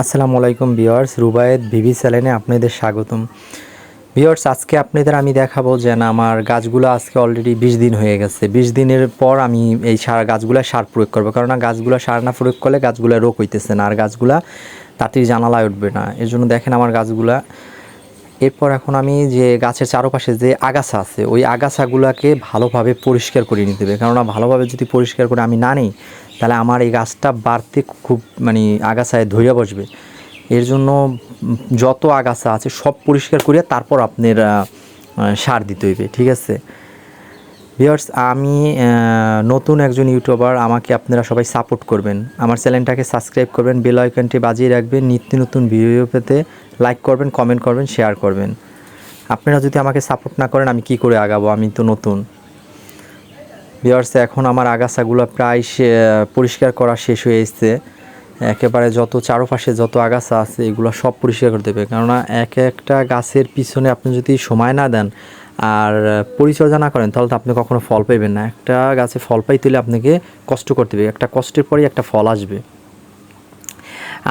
আসসালামু আলাইকুম viewers, Rubayet VV চ্যানেলে আপনাদের স্বাগতম। ভিউয়ার্স, আজকে আপনাদের আমি দেখাবো যে আমার গাছগুলো আজকে অলরেডি 20 দিন হয়ে গেছে। 20 দিনের পর আমি এই গাছগুলো সার প্রয়োগ করবো, কারণ গাছগুলো সার না প্রয়োগ করলে গাছগুলো রোগ হইতেছে না, আর গাছগুলা তাড়াতাড়ি জানালায় উঠবে না। এর জন্য দেখেন আমার গাছগুলা। এরপর এখন আমি যে গাছের চারপাশে যে আগাছা আছে, ওই আগাছাগুলোকে ভালোভাবে পরিষ্কার করে নিতে হবে, কেননা ভালোভাবে যদি পরিষ্কার করে আমি না নিই তাহলে আমার এই গাছটা বাড়তে খুব আগাছায় ধইরা বসবে। এর জন্য যত আগাছা আছে সব পরিষ্কার করে তারপর আপনার সার দিতে হইবে, ঠিক আছে ভিউয়ার্স? আমি নতুন একজন ইউটিউবার, আমাকে আপনারা সবাই সাপোর্ট করবেন, আমার চ্যানেলটাকে সাবস্ক্রাইব করবেন, বেল আইকনটি বাজিয়ে রাখবেন, নিত্য নতুন ভিডিও পেতে লাইক করবেন, কমেন্ট করবেন, শেয়ার করবেন। আপনারা যদি আমাকে সাপোর্ট না করেন আমি কি করে আগাবো? আমি তো নতুন। ভিউয়ার্স, এখন আমার আগাছাগুলো প্রায় পরিষ্কার করা শেষ হয়ে এসেছে। একেবারে যত চারপাশে যত আগাছা আছে এগুলো সব পরিষ্কার করে দেবে, কেননা একটা গাছের পিছনে আপনি যদি সময় না দেন আর পরিচর্যা না করেন তাহলে তো আপনি কখনো ফল পাইবেন না। একটা গাছে ফল পাইতে হলে আপনাকে কষ্ট করতে হবে, একটা কষ্টের পরেই একটা ফল আসবে।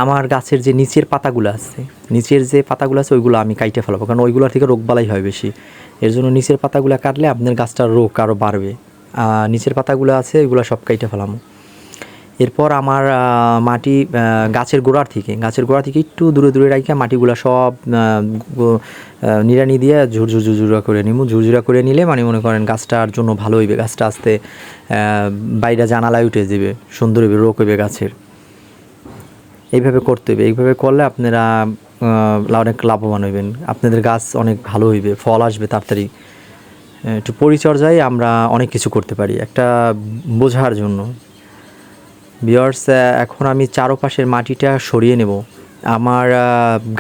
আমার গাছের যে নিচের পাতাগুলো আছে, ওইগুলো আমি কাইটে ফেলাবো, কারণ ওইগুলোর থেকে রোগবালাই হয় বেশি। এর জন্য নিচের পাতাগুলো কাটলে আপনার গাছটার রোগ আরও বাড়বে। নিচের পাতাগুলো আছে ওইগুলো সব কাইটে ফেলাম। এরপর আমার গাছের গোড়ার থেকে একটু দূরে দূরে রাখি মাটিগুলো সব নিড়ানি দিয়ে ঝুরঝুরা করে নিব। ঝুরঝুরা করে নিলে মনে করেন গাছটার জন্য ভালো হইবে, গাছটা আস্তে বাইরে জানালায় উঠে যাবে, সুন্দর হইবে, রোগ হইবে গাছের। এইভাবে করতে হবে, এইভাবে করলে আপনারা অনেক লাভবান হইবেন, আপনাদের গাছ অনেক ভালো হইবে, ফল আসবে তাড়াতাড়ি। একটু পরিচর্যায় আমরা অনেক কিছু করতে পারি একটা বোঝার জন্য। ভিউয়ার্স, এখন আমি চারপাশের মাটিটা সরিয়ে নেব। আমার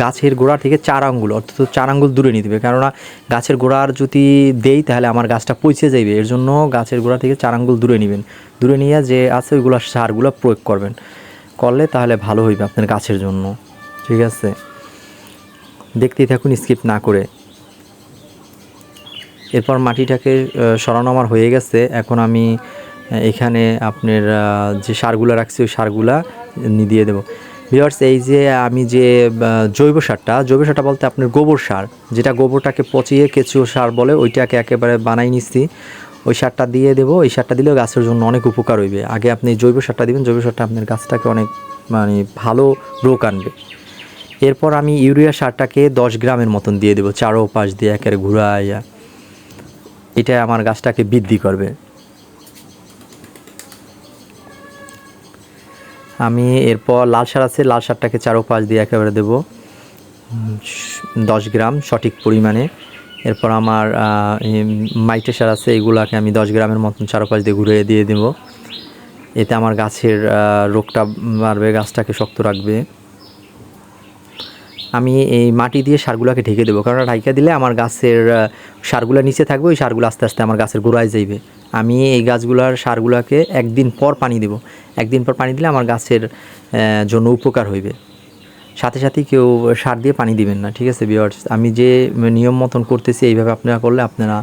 গাছের গোড়া থেকে 4 আঙ্গুল, অর্থাৎ 4 আঙ্গুল দূরে নিতে হবে, কেননা গাছের গোড়ার যদি দেই তাহলে আমার গাছটা পচে যাবে। এর জন্য গাছের গোড়া থেকে 4 আঙ্গুল দূরে নেবেন। দূরে নিয়ে যে আছে ওইগুলো সারগুলো প্রয়োগ করবেন, করলে তাহলে ভালো হইবে আপনার গাছের জন্য, ঠিক আছে? দেখতেই থাকুন স্কিপ না করে। এরপর মাটিটাকে সরানো আমার হয়ে গেছে। এখন আমি এখানে আপনার যে সারগুলো রাখছি ওই সারগুলা দিয়ে দেবো। ভিউয়ার্স, এই যে আমি যে জৈব সারটা বলতে আপনার গোবর সার, যেটা গোবরটাকে পচিয়ে কেঁচুো সার বলে, ওইটাকে একেবারে বানাই নিচ্ছি। ওই সারটা দিয়ে দেবো। এই সারটা দিলেও গাছের জন্য অনেক উপকার হইবে। আগে আপনি জৈব সারটা দিবেন, জৈব সারটা আপনার গাছটাকে অনেক ভালো রোগ আনবে। এরপর আমি ইউরিয়া সারটাকে 10 গ্রামের মতন দিয়ে দেবো, চারোপাশ দিয়ে একেবারে ঘুরাইয়া। এটা আমার গাছটাকে বৃদ্ধি করবে। আমি এরপর লাল সার আছে, লাল সারটাকে চারোপাশ দিয়ে একেবারে দেবো 10 গ্রাম সঠিক পরিমাণে। এরপর আমার মাইটে সার আছে, এগুলাকে আমি 10 গ্রামের মতন চারোপাশ দিয়ে ঘুরে দিয়ে দেবো। এতে আমার গাছের রোগটা বাড়বে, গাছটাকে শক্ত রাখবে। আমি এই মাটি দিয়ে সারগুলোকে ঢেকে দেবো, কারণ ঢাইকা দিলে আমার গাছের সারগুলো নিচে থাকবে, ওই সারগুলো আস্তে আস্তে আমার গাছের গোড়ায় যাইবে। আমি এই গাছগুলোর সারগুলোকে একদিন পর পানি দেবো। একদিন পর পানি দিলে আমার গাছের জন্য উপকার হইবে। সাথে সাথেই কেউ সার দিয়ে পানি দিবেন না, ঠিক আছে ভিউয়ার্স? আমি যে নিয়ম মতন করতেছি এইভাবে আপনারা করলে আপনারা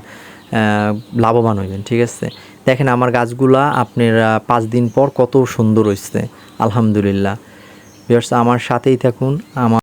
লাভবান হইবেন, ঠিক আছে? দেখেন আমার গাছগুলা আপনার 5 দিন পর কত সুন্দর হয়েছে, আলহামদুলিল্লাহ। ভিউয়ার্স, আমার সাথেই থাকুন। আমার